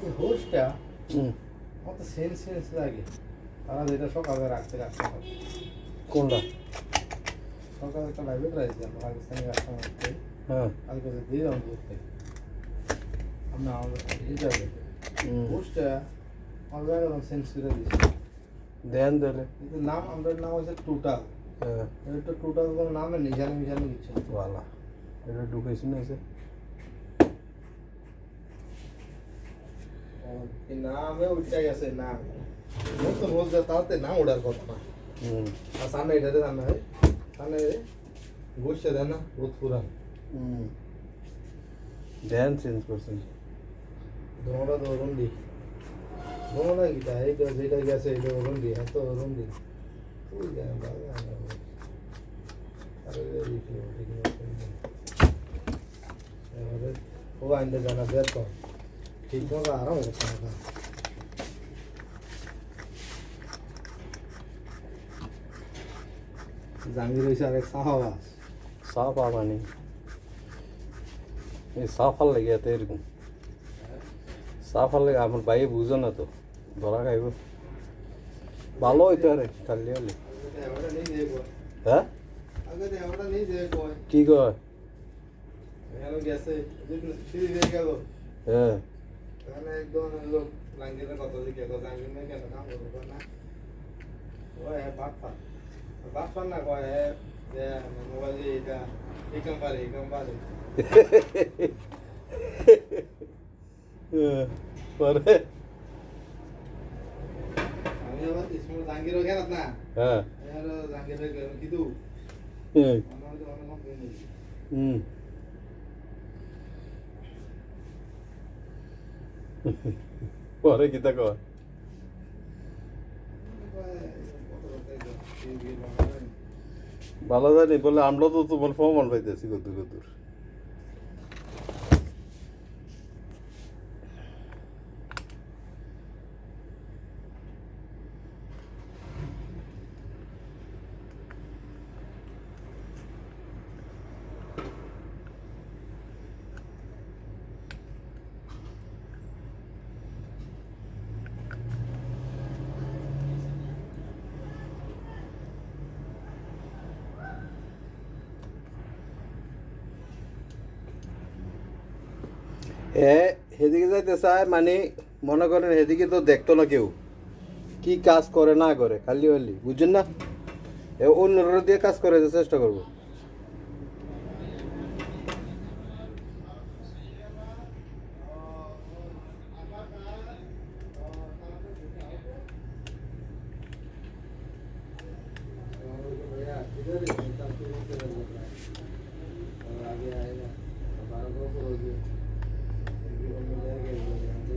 এই হোস্টটা হুম আমার তো সেন্স লাগে। তারা যেটা সকালে রাখতে কোনটা? সকালে একটা লাইভে রাখছি আমরা পাকিস্তানি কাস্টমার হ্যাঁ কালকে দিয়ে দাম করতে আমরা আমাদের এটা হোস্টটা আমরা সেন্স করে দিচ্ছি। দেন তাহলে। কিন্তু নাম আমাদের নাম হচ্ছে টোটাল। হ্যাঁ এটা টোটাল কোনো নামে নিশানে মিশানে কিছু না। ভালো এটা ঢুকেছি না এসে এই নামে উঠে গেছে নাম নতুন রোজ তাতে নাম ওঠার কথা না। হুম আর সামনে এটাতে জানা হয় সামনে বসে দেয় না বহুত পুরান হুম দেন চেঞ্জ করছেন দোনোটা তো ওরম দি দোনোটা গীতা এই তো যেটা গেছে এটা ওরম দি এত ওরম দি তুই জানা বাবা আরে দেখি এবারে ও আইন্দে জানা বের কর ঠিক মতো আরাম করতে না জাহাঙ্গীর হয়েছে আরেক সাহাবাস সাপ আবানি এই সাপ ভাল লাগে এত এরকম সাপ ভাল লাগে আমার ভাই বুঝো না তো ধরা খাইব ভালো হইতো আরে কালি হলে হ্যাঁ কি কয় হ্যাঁ পরে জাহাঙ্গীর গেলাত না হ্যাঁ জাহাঙ্গীর কিন্তু হুম পরে কিতা কয় ভালো জানি বলে আমরা তো তোমার ফোন পাইতেছি কদ্দুর কদ্দুর হেদিকে যাইতে চায় মানে মনে করেন হেদিকে তো দেখতো না কেউ কি কাজ করে না করে খালি খালি বুঝছেন না অন্যরা দিয়ে কাজ করে চেষ্টা করবো